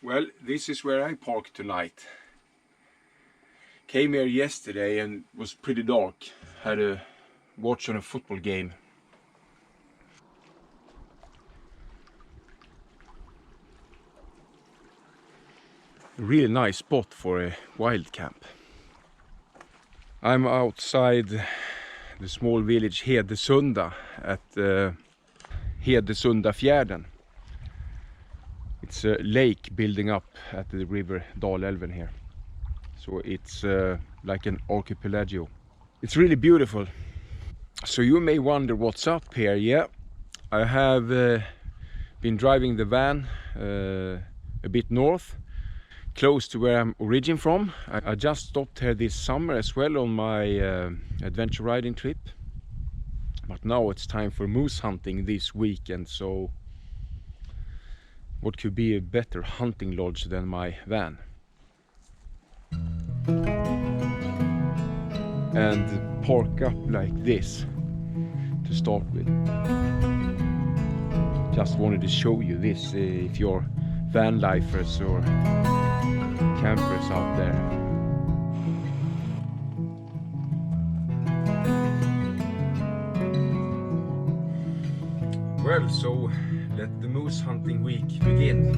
Well, this is where I parked tonight. Came here yesterday and it was pretty dark. Had a watch on a football game. A really nice spot for a wild camp. I'm outside the small village Hedesunda at Hedesunda fjärden. It's a lake building up at the river Dalälven here. So it's like an archipelago. It's really beautiful. So you may wonder what's up here. Yeah, I have been driving the van a bit north, close to where I'm originally from. I just stopped here this summer as well on my adventure riding trip. But now it's time for moose hunting this weekend, so what could be a better hunting lodge than my van? And park up like this to start with. Just wanted to show you this if you're van lifers or campers out there. Well, so let the moose hunting week begin.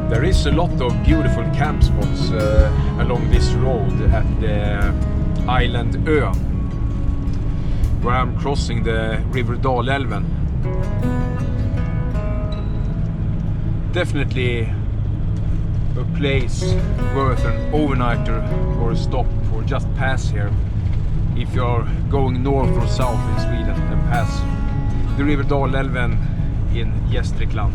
There is a lot of beautiful camp spots along this road at the island Ön, where I'm crossing the river Dalälven. Definitely a place worth an overnighter or a stop or just pass here if you're going north or south in Sweden and pass the river Dalälven in Gästrikland.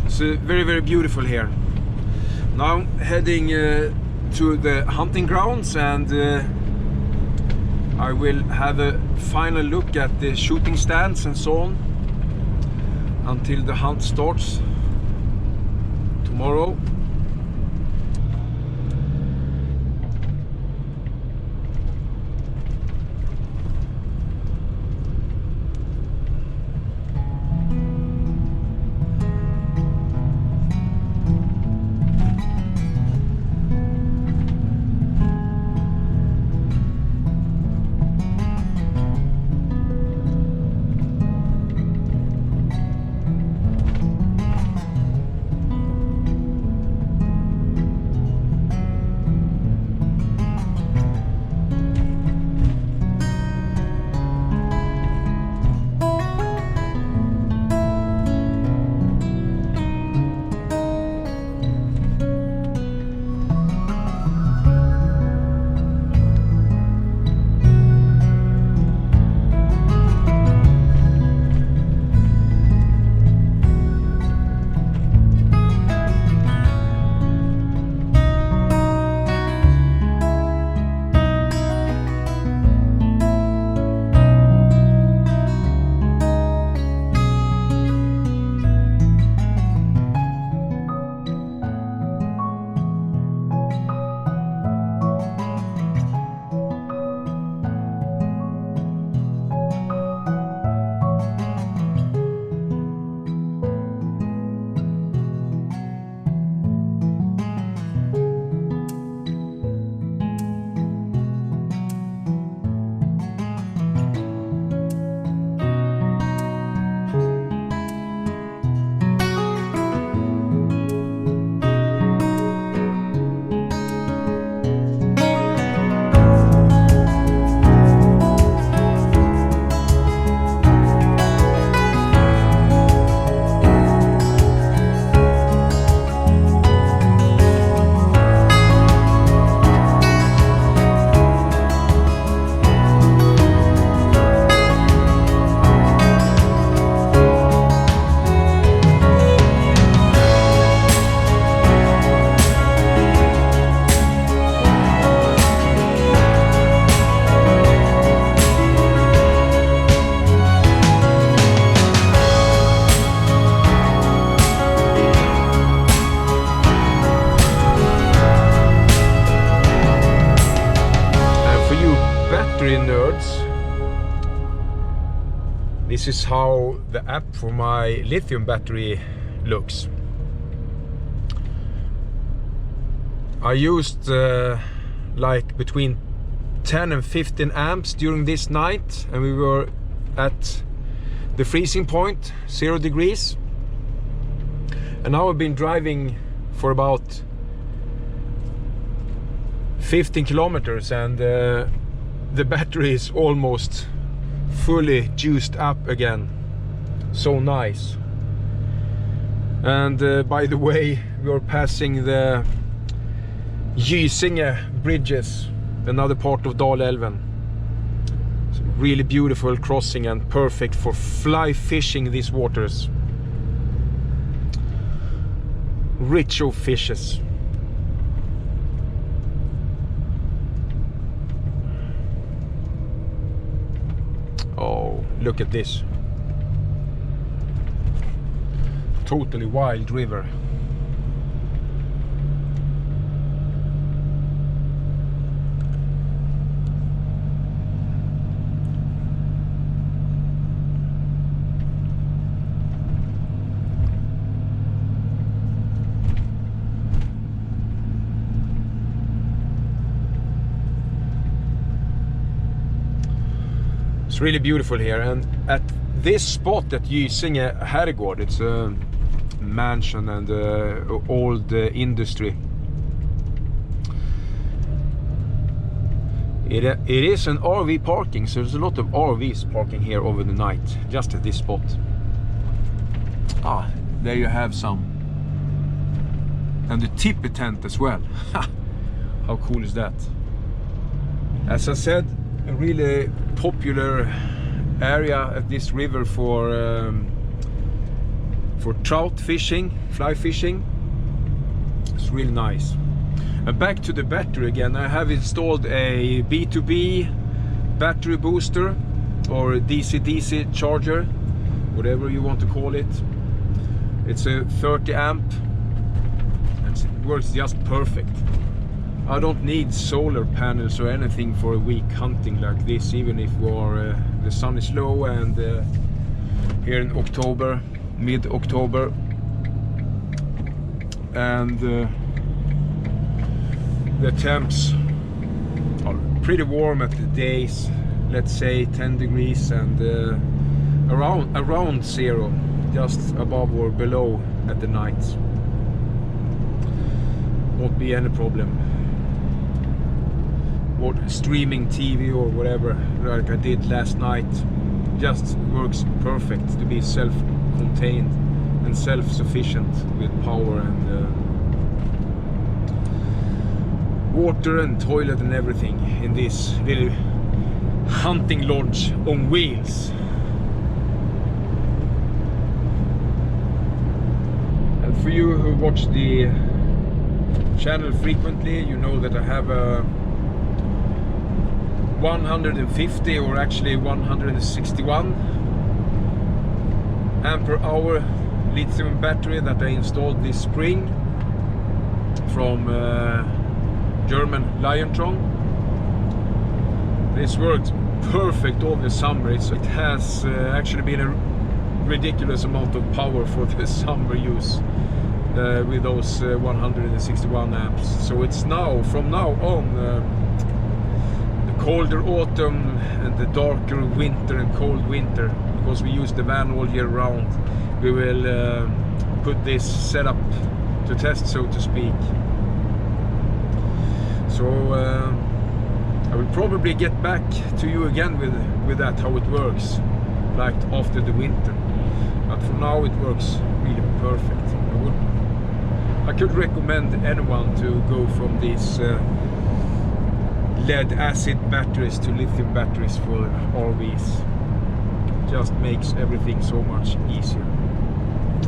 It's very, very beautiful here. Now I'm heading to the hunting grounds, and I will have a final look at the shooting stands and so on until the hunt starts tomorrow. This is how the app for my lithium battery looks. I used like between 10 and 15 amps during this night, and we were at the freezing point, 0 degrees. And now I've been driving for about 15 kilometers, and the battery is almost fully juiced up again. So nice. And by the way, we are passing the Gysinge bridges, another part of Dalälven. It's a really beautiful crossing and perfect for fly fishing these waters. Rich of fishes. Oh, look at this. Totally wild river. It's really beautiful here, and at this spot at Gysinge Herrgård, it's a mansion and old industry. It is an RV parking, so there's a lot of RVs parking here over the night, just at this spot. Ah, there you have some. And the tippy tent as well. How cool is that? As I said, a really popular area at this river for trout fishing, fly fishing. It's really nice. And back to the battery again, I have installed a B2B battery booster or a DC-DC charger, whatever you want to call it. It's a 30 amp and it works just perfect. I don't need solar panels or anything for a week hunting like this, even if the sun is low and here in October, mid-October, and the temps are pretty warm at the days, let's say 10 degrees, and around 0, just above or below at the nights. Won't be any problem. Or streaming TV or whatever, like I did last night, just works perfect to be self-contained and self-sufficient with power and water and toilet and everything in this little hunting lodge on wheels. And for you who watch the channel frequently, you know that I have a 150 or actually 161 ampere hour lithium battery that I installed this spring from German Liontron. This worked perfect all the summer. It has actually been a ridiculous amount of power for the summer use with those 161 amps. So it's now, from now on, colder autumn and the darker winter and cold winter, because we use the van all year round, we will put this setup to test, so to speak. So I will probably get back to you again with that, how it works, like after the winter. But for now it works really perfect. I could recommend anyone to go from these lead acid batteries to lithium batteries for RVs. Just makes everything so much easier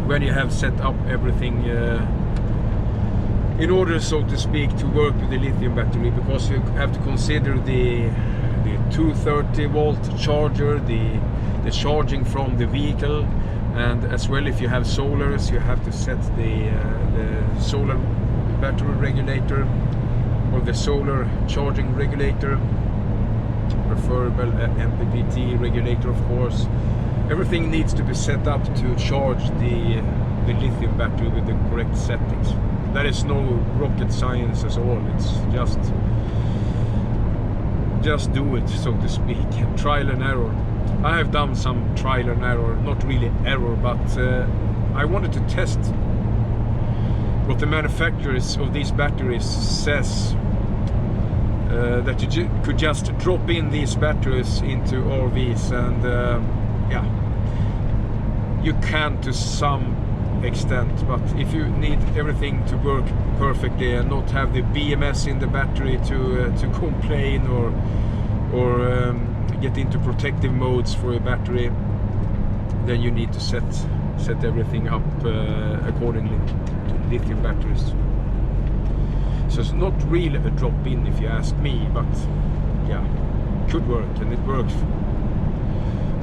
when you have set up everything in order, so to speak, to work with the lithium battery, because you have to consider the 230 volt charger, the charging from the vehicle, and as well if you have solars, you have to set the solar battery regulator or the solar charging regulator, preferable MPPT regulator, of course. everything needs to be set up to charge the lithium battery with the correct settings. That is no rocket science at all. It's just do it, so to speak. Trial and error. I have done some trial and error, not really error, but I wanted to test what the manufacturers of these batteries says, that you could just drop in these batteries into RVs, and yeah, you can to some extent, but if you need everything to work perfectly and not have the BMS in the battery to complain or get into protective modes for your battery, then you need to set everything up accordingly to lithium batteries. So it's not really a drop-in if you ask me, but yeah, could work, and it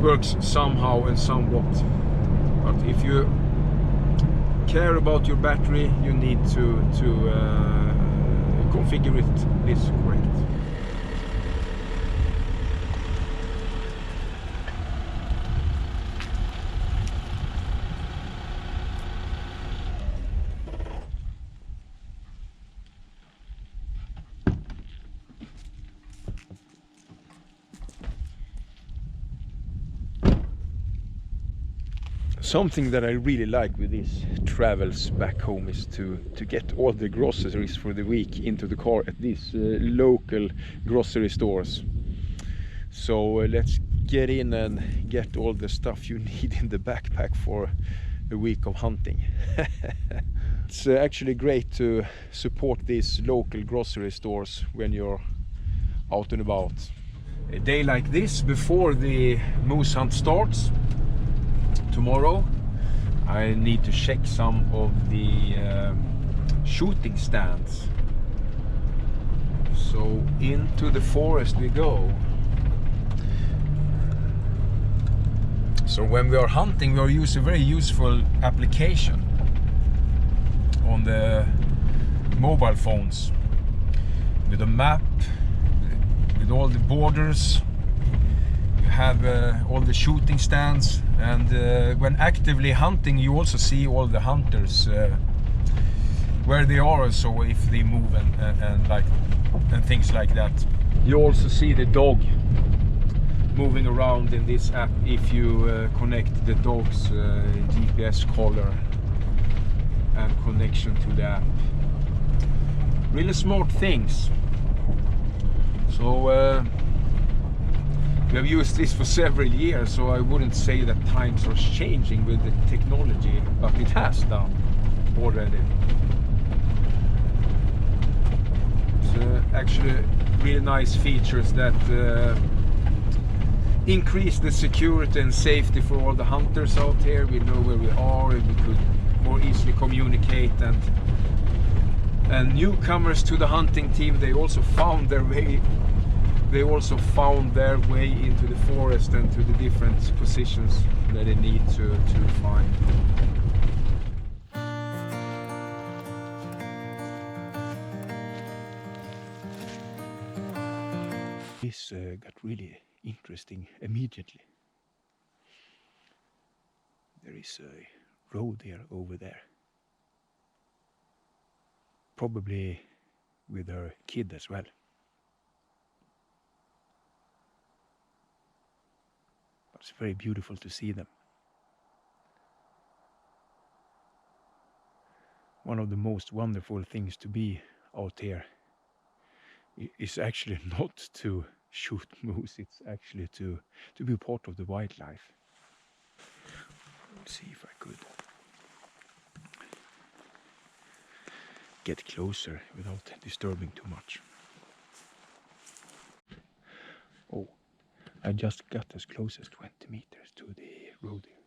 works somehow and somewhat. But if you care about your battery, you need to configure this correct. Something that I really like with these travels back home is to get all the groceries for the week into the car at these local grocery stores. So let's get in and get all the stuff you need in the backpack for a week of hunting. It's actually great to support these local grocery stores when you're out and about. A day like this, before the moose hunt starts tomorrow, I need to check some of the shooting stands. So into the forest we go. So when we are hunting, we are using a very useful application on the mobile phones with a map, with all the borders. You have all the shooting stands, and when actively hunting, you also see all the hunters where they are, so if they move and things like that. You also see the dog moving around in this app if you connect the dog's GPS collar and connection to the app. Really smart things. So we have used this for several years, so I wouldn't say that times are changing with the technology, but it has done already. It's actually really nice features that increase the security and safety for all the hunters out here. We know where we are, and we could more easily communicate, and newcomers to the hunting team, they also found their way into the forest and to the different positions that they need to find. This got really interesting immediately. There is a road here over there, probably with her kid as well. But it's very beautiful to see them. One of the most wonderful things to be out here is actually not to shoot moose, it's actually to be part of the wildlife. Let's see if I could get closer without disturbing too much. Oh, I just got as close as 20 meters to the road here.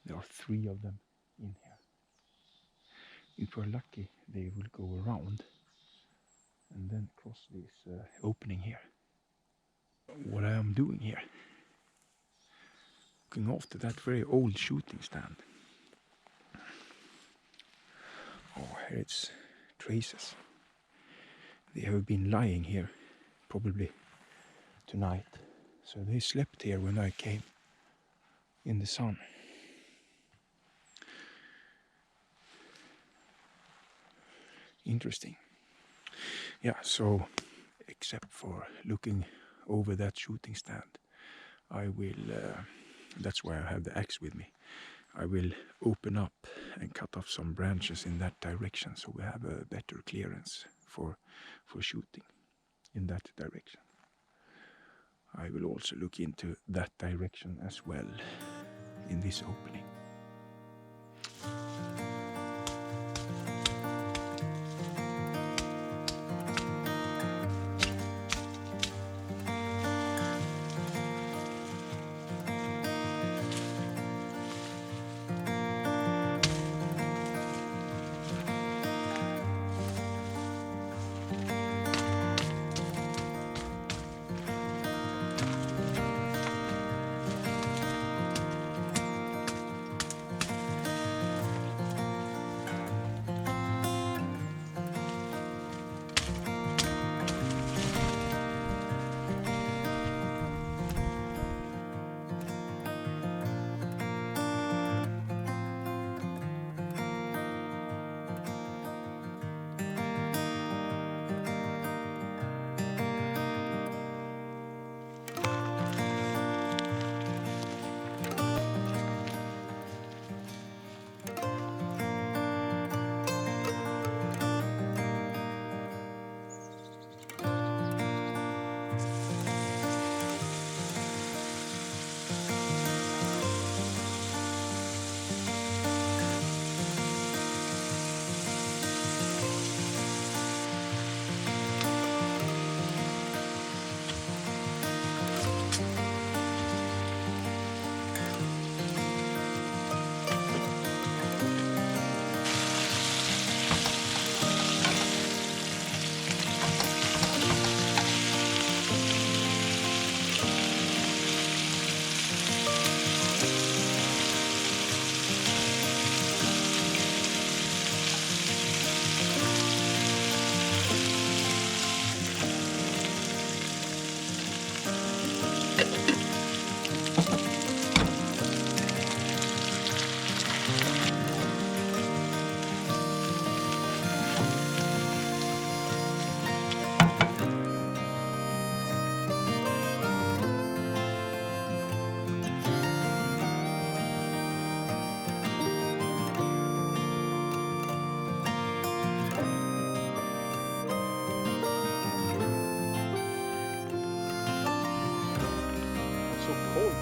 There are 3 of them in here. If we're lucky, they will go around and then cross this opening here. What I am doing here, looking after that very old shooting stand. Oh, here it's traces. They have been lying here probably tonight, so they slept here when I came. in the sun. Interesting. Yeah, so except for looking over that shooting stand, I will, that's why I have the axe with me, I will open up and cut off some branches in that direction so we have a better clearance for shooting in that direction. I will also look into that direction as well in this opening.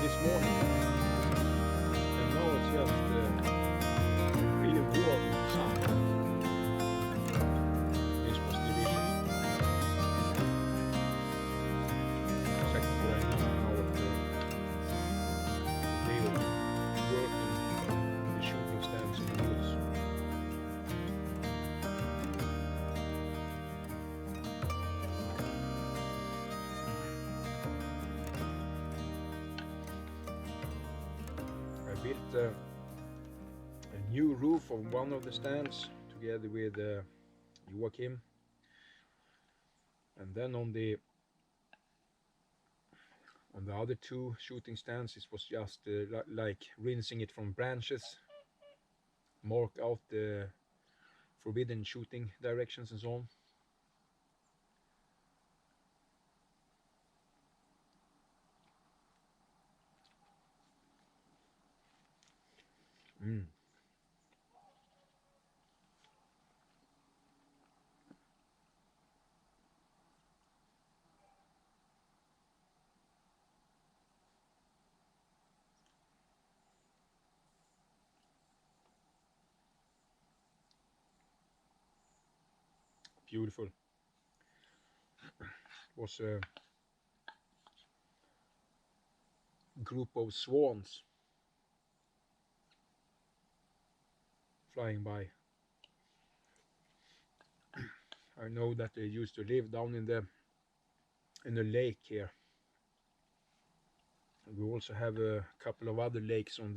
This morning, and now it's just really warm sun. This was delicious. Except for an hour they were working the shooting stands in the woods. Built a new roof on one of the stands together with Joachim, and then on the other two shooting stands it was just like rinsing it from branches, mark out the forbidden shooting directions and so on. Beautiful. It was a group of swans flying by. I know that they used to live down in the lake here. We also have a couple of other lakes on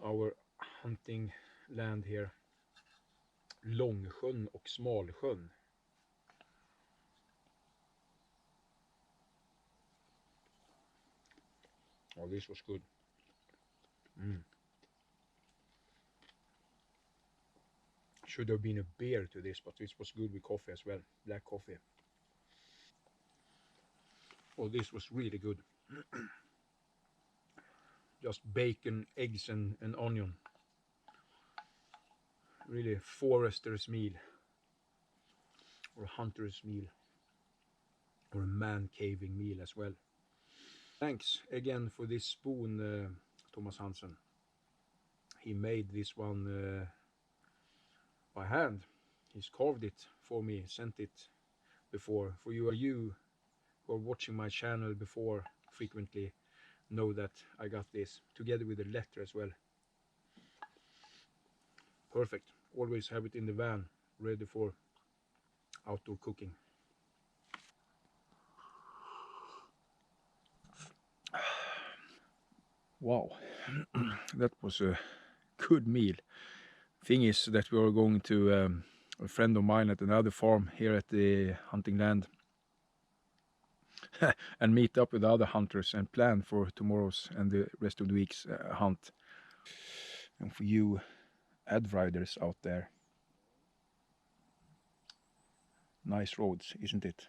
our hunting land here. Långsjön och Smalsjön. Oh, this was good. Should have been a beer to this, but this was good with coffee as well. Black coffee. Oh, this was really good. Just bacon, eggs and onion. Really forester's meal. Or hunter's meal. Or a man caving meal as well. Thanks again for this spoon, Thomas Hansen. He made this one by hand. He's carved it for me, sent it before. For you who are watching my channel before frequently know that I got this together with a letter as well. Perfect. Always have it in the van, ready for outdoor cooking. Wow, that was a good meal. Thing is that we are going to a friend of mine at another farm here at the hunting land and meet up with other hunters and plan for tomorrow's and the rest of the week's hunt. And for you ad riders out there, nice roads, isn't it?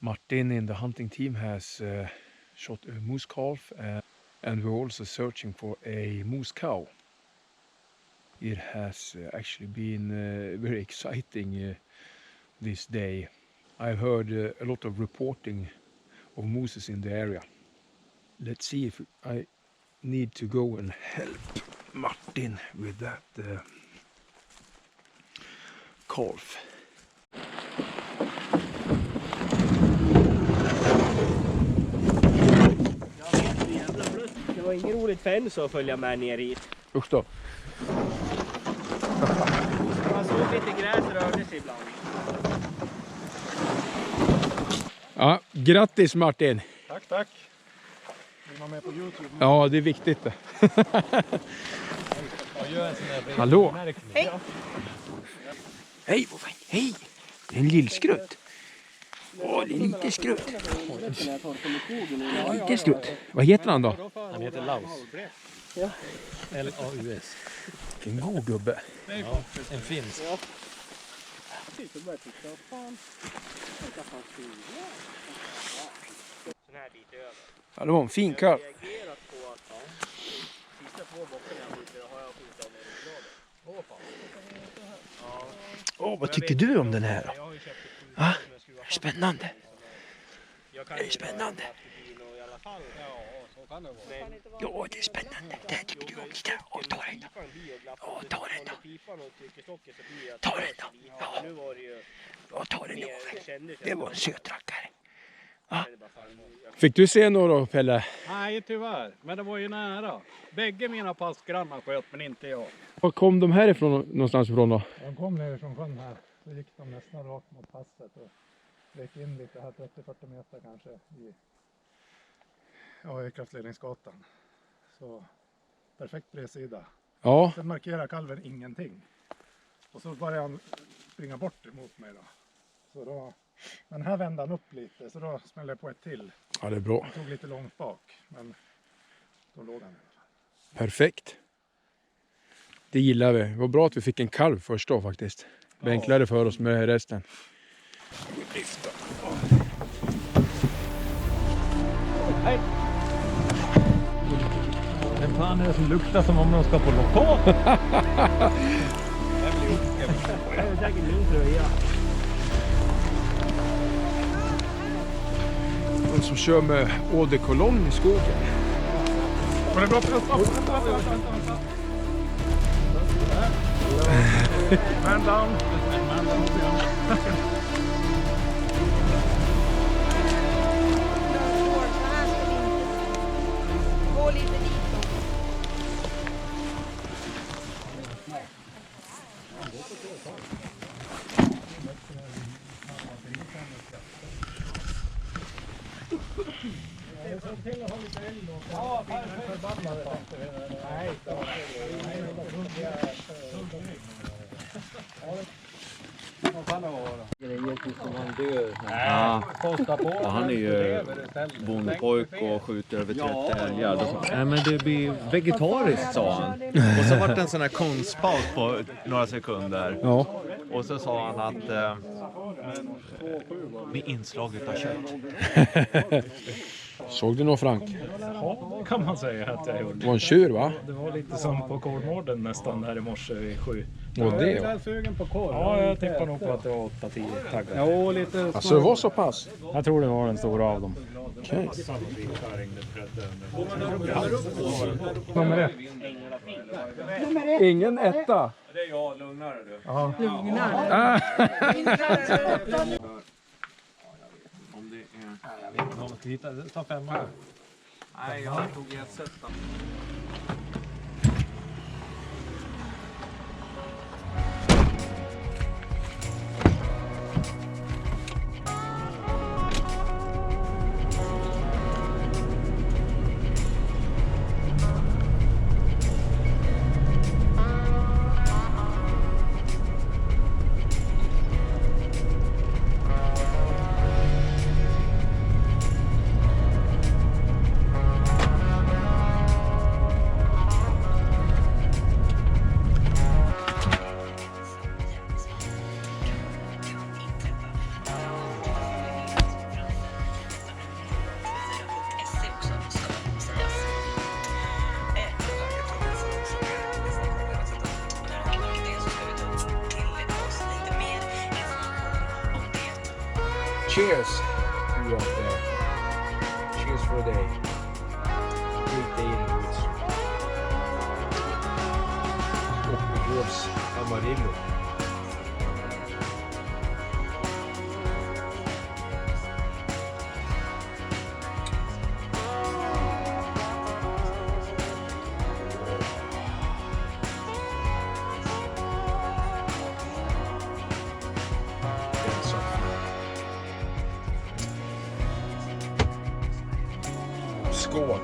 Martin in the hunting team has shot a moose calf, and we're also searching for a moose cow. It has actually been very exciting this day. I've heard a lot of reporting of mooses in the area. Let's see if I need to go and help Martin with that calf. Det var inget roligt för en så att följa med ner hit. Usch då. Man såg lite gräs rörde sig ibland. Ja, grattis Martin. Tack, tack. Vill man med på YouTube? Ja, det är viktigt det. Hallå. Hej! Hej, hej. En lillskrutt. Åh, det är lite skrutt. Lite skrutt. Vad heter han då? Han heter Laus. Ja. L-A-U-S. En god gubbe. Ja, en finsk. Ja. Ja, det var en fin kalv. Åh, vad tycker du om den här då? Ah, spännande. Det är spännande. Ja, det är spännande. Det här tycker du om. Titta, ta den då. Ja, ta den då. Ta den då. Ja, ta den då. Det var en söt rackare. Ah. Fick du se några, Pelle? Nej, tyvärr. Men det var ju nära. Bägge mina passgrannar sköt, men inte jag. Var kom de härifrån någonstans ifrån då? De kom ner från sjön här. Så gick de nästan rakt mot passet och gick in lite här 30-40 meter kanske i kraftledningsgatan. Så perfekt bredsida. Ja. Sen markerar kalven ingenting. Och så började han springa bort emot mig då. Så då Men här vände han upp lite så då smällde jag på ett till. Ja, det är bra. Han tog lite långt bak men då låg han. Perfekt. Det gillar vi. Det var bra att vi fick en kalv först då faktiskt. Det var enklare för oss med resten. Hej! Vem fan är det som luktar som om de ska på lokal? Det är säkert min tröja. De som kör med eau de cologne i skogen. Var det bra? Man down. Gå lite dit då. Ja. Och han är ju bondpojk och skjuter över 30 älgar. Nej, men det blir vegetariskt, sa han. Och så var det en sån här konstpaus på några sekunder. Ja. Och så sa han att med inslaget av kött. Såg du någon, Frank? Ja, kan man säga att jag gjorde. Det var en tjur, va? Det var lite som på Kolmården nästan här i morse vid 7. Och det, ja. Sugen på korv. Ja, jag tippar nog på att det var 8-10 taggar. Jo, lite. Alltså det var så pass? Jag tror det var den stora av dem. Okej. Nummer 1. Ingen etta. Det är jag, lugnare du. Ja. Om det är... Jag vet inte om vi hittar. Ta 5 här. Nej, jag tog ett sätt. Cheers to you out there. Cheers for the day. Great day in the woods. Och behövs Amarillo. Skål!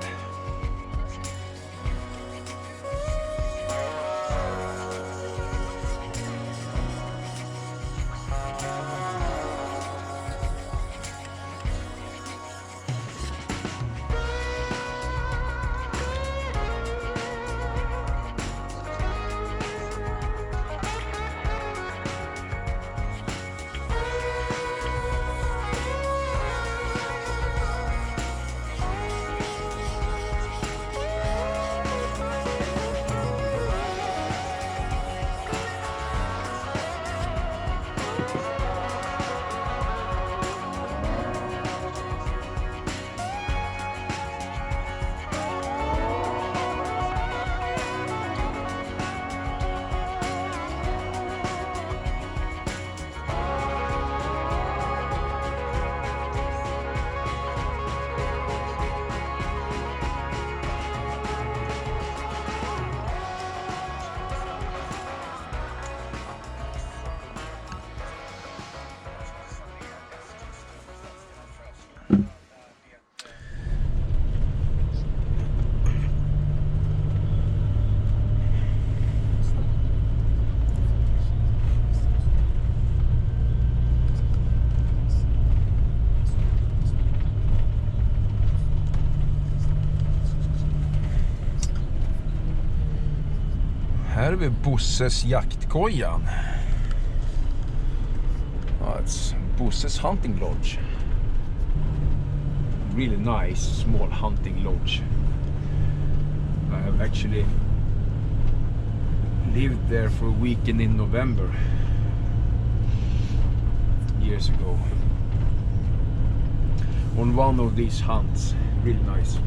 Här är vi Bosses Jaktkojan. It's Bosses hunting lodge. Really nice small hunting lodge. I have actually lived there for a weekend in November years ago on one of these hunts. Really nice.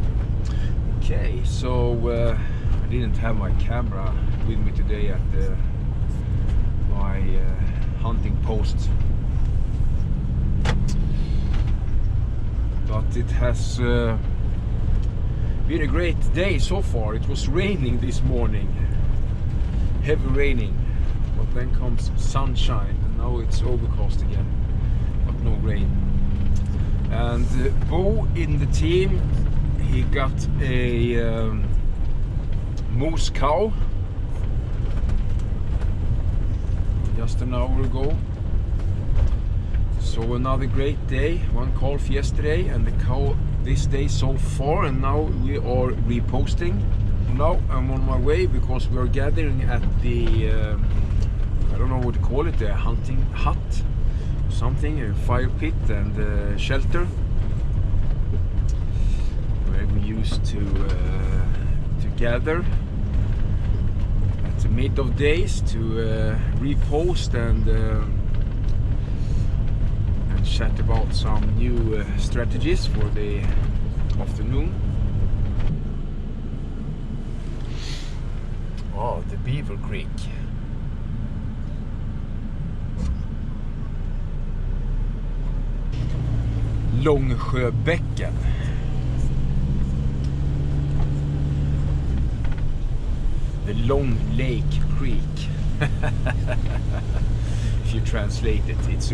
Okay, so I didn't have my camera with me today at my hunting post, but it has been a great day so far. It was raining this morning, heavy raining, but then comes sunshine, and now it's overcast again, but no rain. And Bo in the team, he got a moose cow just an hour ago. So another great day, one calf yesterday and the cow this day so far, and now we are reposting. Now I'm on my way because we are gathering at the I don't know what to call it, a hunting hut or something, a fire pit and shelter where we used to gather at the mid of days to repost and chat about some new strategies for the afternoon. Oh, the Beaver Creek. Långsjöbäcken. The Long Lake Creek. If you translate it, it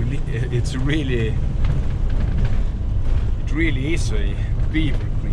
really is a beaver creek.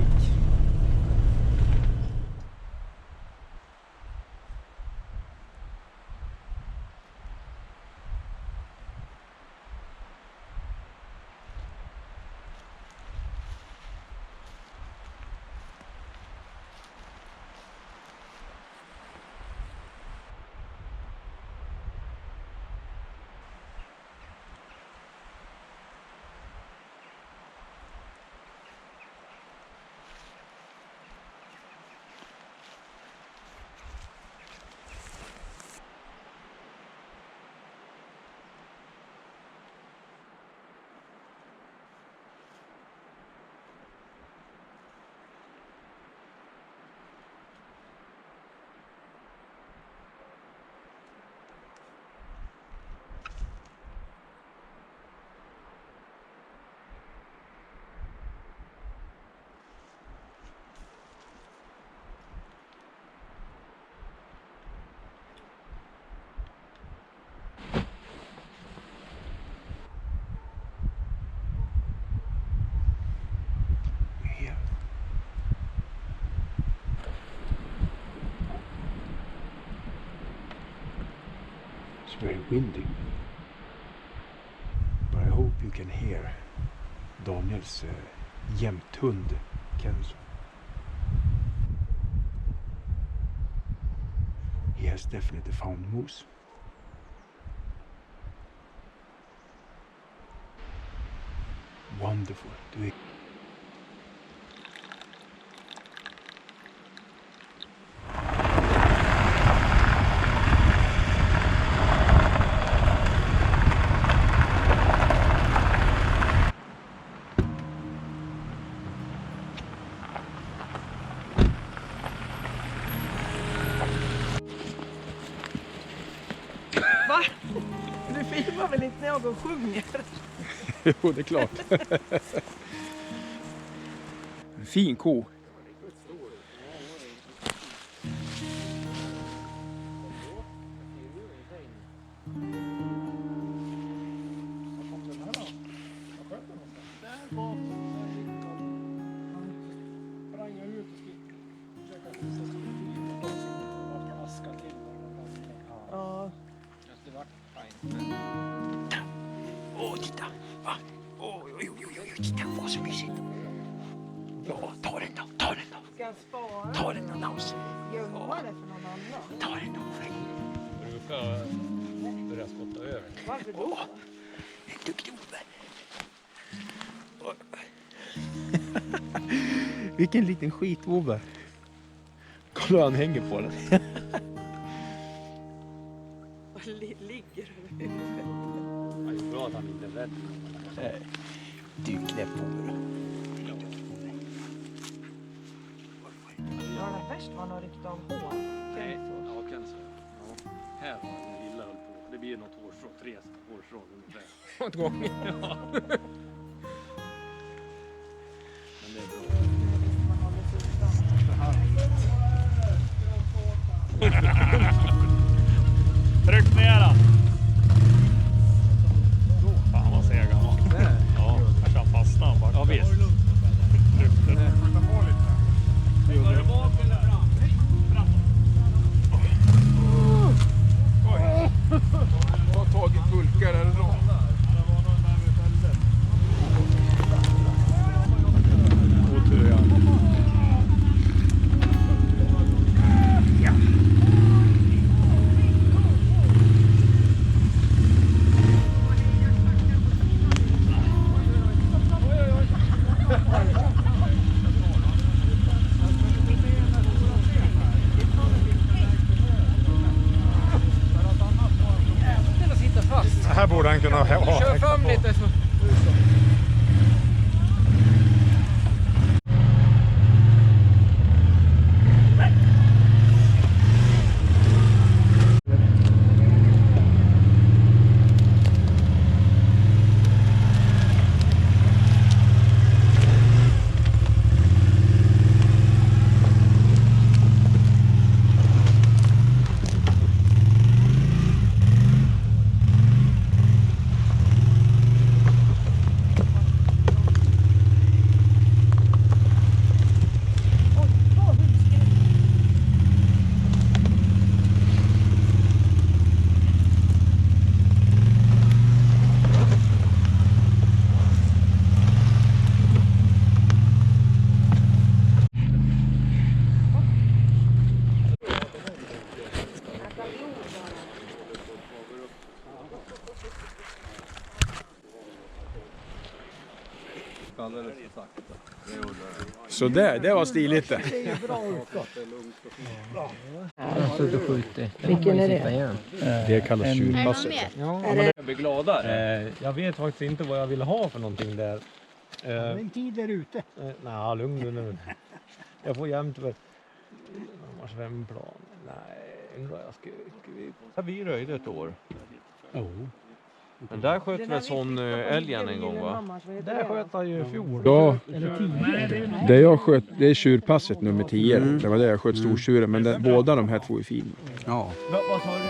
It's very windy, but I hope you can hear Daniels jämthund Kenzo. He has definitely found moose. Wonderful. Va? Du filmar väl inte när jag går och sjunger? Jo, det är klart. En fin ko. Åh, titta! Va? Oj, titta vad så mysigt. Ja, ta den då. Ska jag spara? Ta den då, Laus. Gömma det för någon annan? Ta den då. ska börja skotta över. Varför då? Vilken liten skitvovve. Kolla han hänger på den. Ligger Det är bra att han inte är rädd. Du knäppvovve. Ja, det värst var nog riktigt av hår. Nej, ja kanske. Ja. Här var det illa höll på. Det blir något hårstrå, 3 hårstrån ungefär. Åt gången. Ja. Men det är bra. Man håller sig utan. Tryck ner den! Fan vad seg han var. Ja, kanske han fastnade bara. Ja visst. Tryckte den. Var det bak eller fram? Framåt. Jag har tagit bulkar eller så. Otur ja. Här borde han kunna ha. Kör fram lite så. Så det var stiligt det. Vilken är det? Det kallas tjurpasset. Jag blir gladare. Jag vet faktiskt inte vad jag vill ha för någonting där. En tid där ute. Nej, lugn nu. Jag får jämt för... Svemplan. Nej, jag ska vi röjde ett år. Men där sköt väl sån älgen en gång va? Där sköt han ju i fjol. Ja, det jag sköt, det är tjurpasset nummer 10. Det var det jag sköt stortjuren, men båda de här två är fina. Ja. Vad sa du?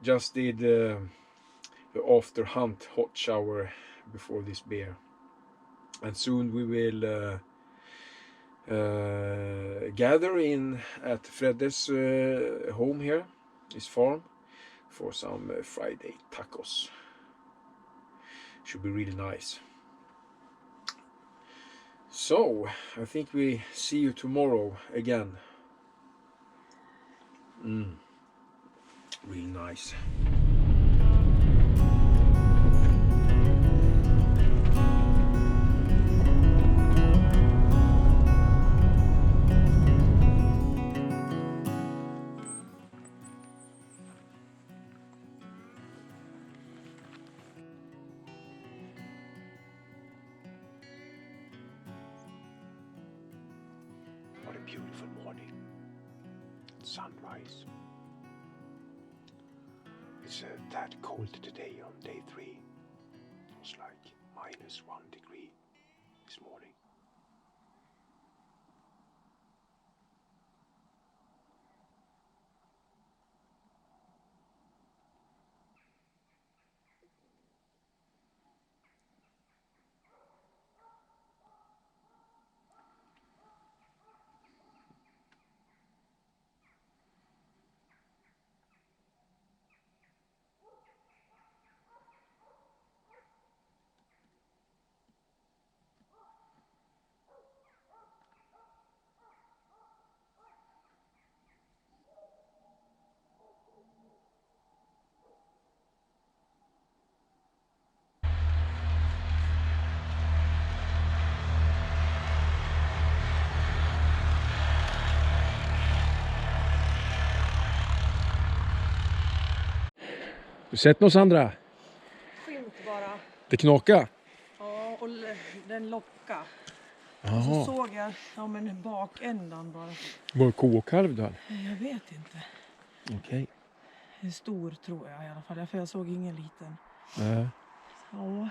Just did the after hunt hot shower before this bear, and soon we will gather in at Fredde's home here, his farm, for some Friday tacos. Should be really nice. So I think we see you tomorrow again. Really nice. beautiful morning. Sunrise. It's that cold today on day 3. It was like -1 degree this morning. Du sett något Sandra? Skymt bara. Det knakar? Ja, och den locka. Jaha. Och så såg jag bakändan bara. Var det ko och kalv du hade? Jag vet inte. Okej. En stor tror jag i alla fall. För jag såg ingen liten. Ja.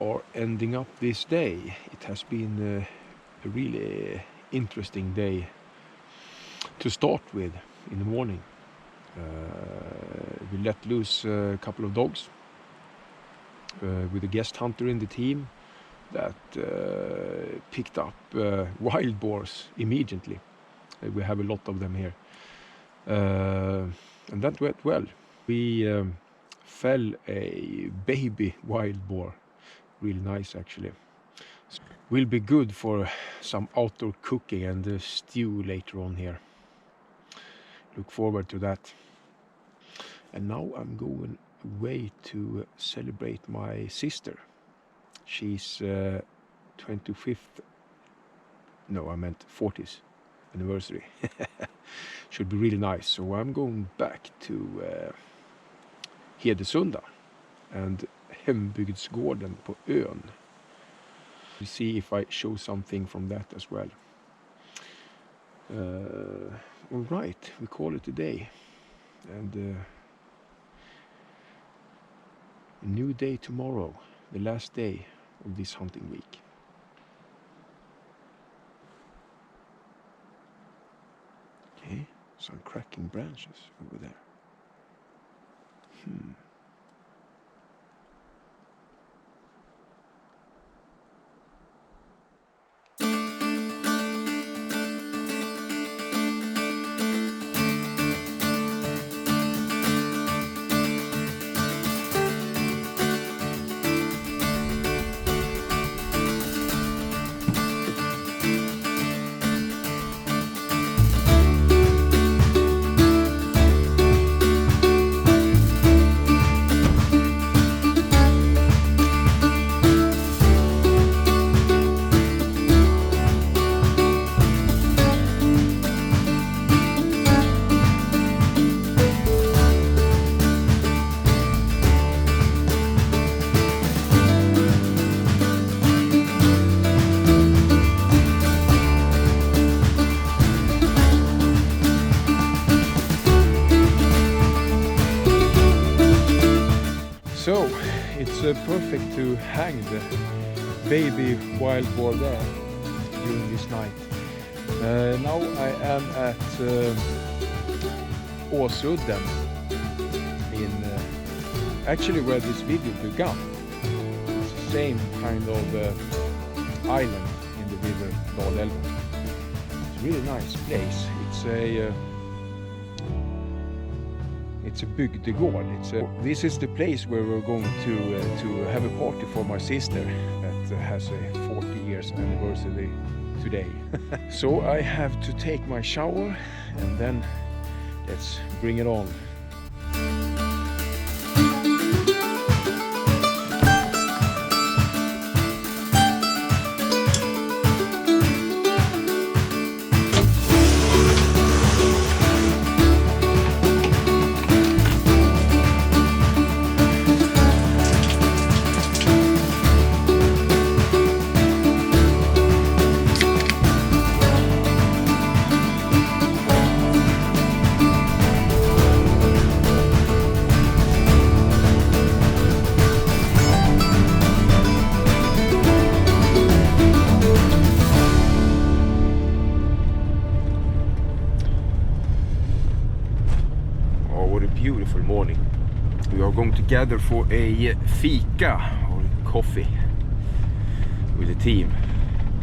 Are ending up this day. It has been a really interesting day to start with in the morning. We let loose a couple of dogs with a guest hunter in the team that picked up wild boars immediately. We have a lot of them here. And that went well. We fell a baby wild boar. Really nice actually. Will be good for some outdoor cooking and a stew later on here. Look forward to that. And now I'm going away to celebrate my sister. She's 25th, no I meant 40th anniversary. Should be really nice. So I'm going back to Hedesunda and hembygdsgården på ön. We'll see if I show something from that as well. All right, we call it a day. And a new day tomorrow, the last day of this hunting week. Okay, some cracking branches over there. So it's perfect to hang the baby wild boar there during this night. Now I am at Åsudden in actually where this video began. It's the same kind of island in the river Dalälven. So really nice place. It's a bygdegård. This is the place where we're going to have a party for my sister that has a 40 years anniversary today. So I have to take my shower and then let's bring it on. Beautiful morning. We are going to gather for a fika or coffee with the team.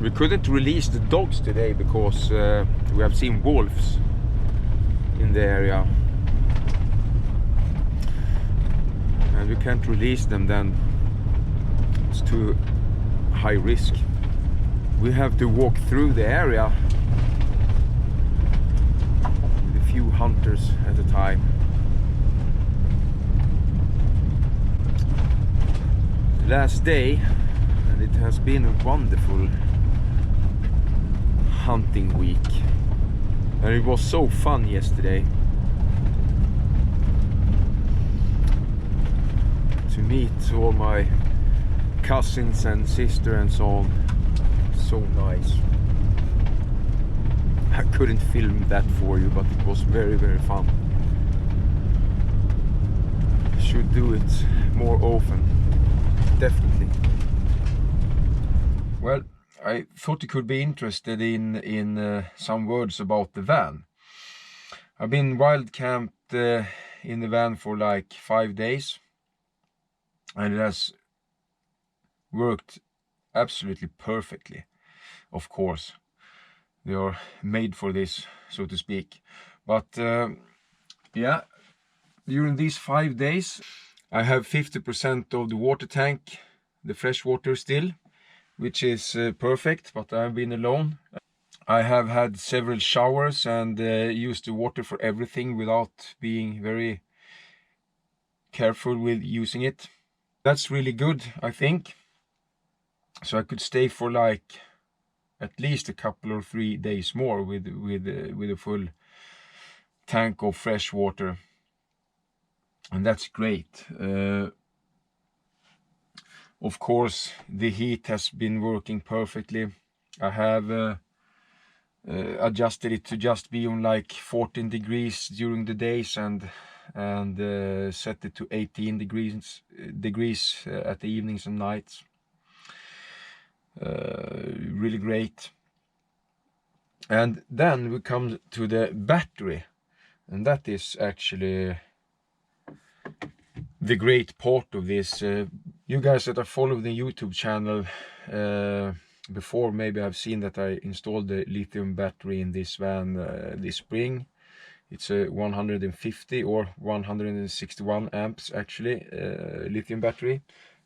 We couldn't release the dogs today because we have seen wolves in the area and we can't release them, then it's too high risk. We have to walk through the area with a few hunters at a time. Last day, and it has been a wonderful hunting week, and it was so fun yesterday to meet all my cousins and sister and so on. So nice. I couldn't film that for you, but it was very, very fun. Should do it more often. Definitely. Well, I thought you could be interested in some words about the van. I've been wild camped in the van for like 5 days, and it has worked absolutely perfectly. Of course, they are made for this, so to speak. But yeah, during these 5 days I have 50% of the water tank, the fresh water still, which is perfect, but I've been alone. I have had several showers and used the water for everything without being very careful with using it. That's really good, I think. So I could stay for like at least a couple or 3 days more with a full tank of fresh water. And that's great. Of course, the heat has been working perfectly. I have adjusted it to just be on like 14 degrees during the days and set it to 18 degrees at the evenings and nights. Really great. And then we come to the battery, and that is actually the great part of this. You guys that have followed the YouTube channel before maybe have seen that I installed the lithium battery in this van this spring. It's a 150 or 161 amps actually lithium battery,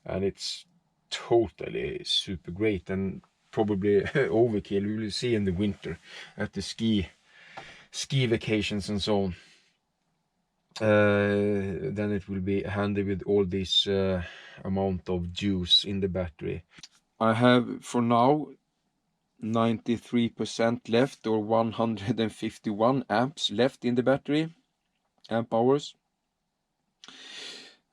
and it's totally super great and probably overkill. We will see in the winter at the ski vacations and so on. Then it will be handy with all this amount of juice in the battery. I have for now 93% left, or 151 amps left in the battery, amp hours,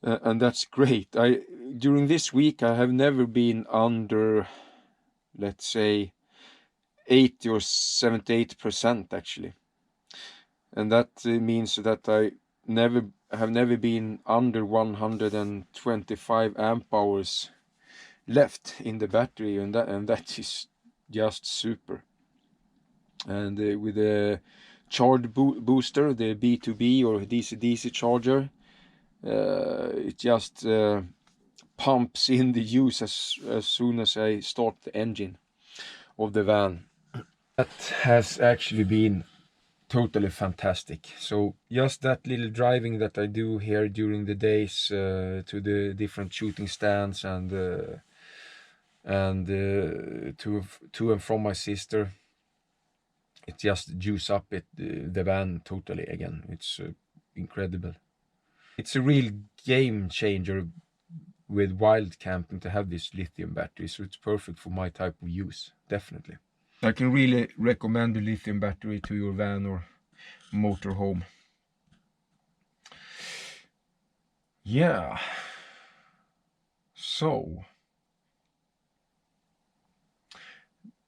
and that's great. During this week I have never been under, let's say, 80 or 78% actually, and that means that I have never been under 125 amp hours left in the battery, and that is just super. And with the charge booster, the B2B or DC charger, it just pumps in the juice as soon as I start the engine of the van. That has actually been totally fantastic. So just that little driving that I do here during the days to the different shooting stands and to and from my sister, it just juice up the van totally again. It's incredible. It's a real game changer with wild camping to have this lithium battery, so it's perfect for my type of use, definitely. I can really recommend the lithium battery to your van or motorhome. Yeah. So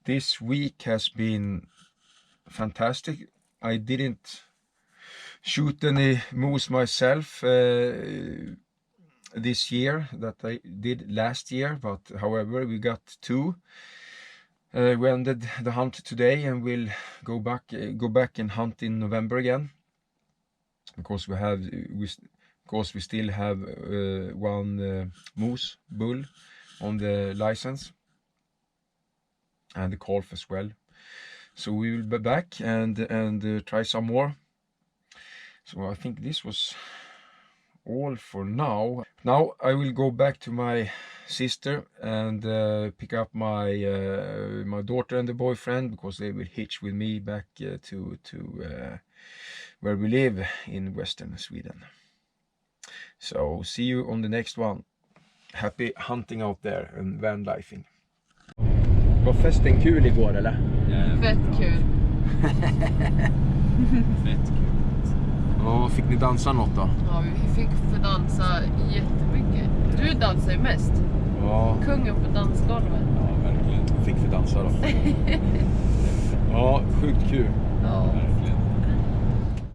this week has been fantastic. I didn't shoot any moose myself this year that I did last year, but however we got 2. We ended the hunt today and we'll go back and hunt in November again, because we still have 1 moose bull on the license and the calf as well. So we will be back and try some more. So I think this was all for now. Now I will go back to my sister and pick up my daughter and the boyfriend, because they will hitch with me back to where we live in western Sweden. So see you on the next one. Happy hunting out there and vanlifing. Var festen kul igår eller? Fett kul. Fett kul. Ja, fick ni dansa något då? Ja, vi fick få dansa jättemycket. Du dansar ju mest. Ja. Kungen på dansgolvet. Ja, verkligen. Fick vi dansa då? Ja, sjukt kul. Ja. Verkligen.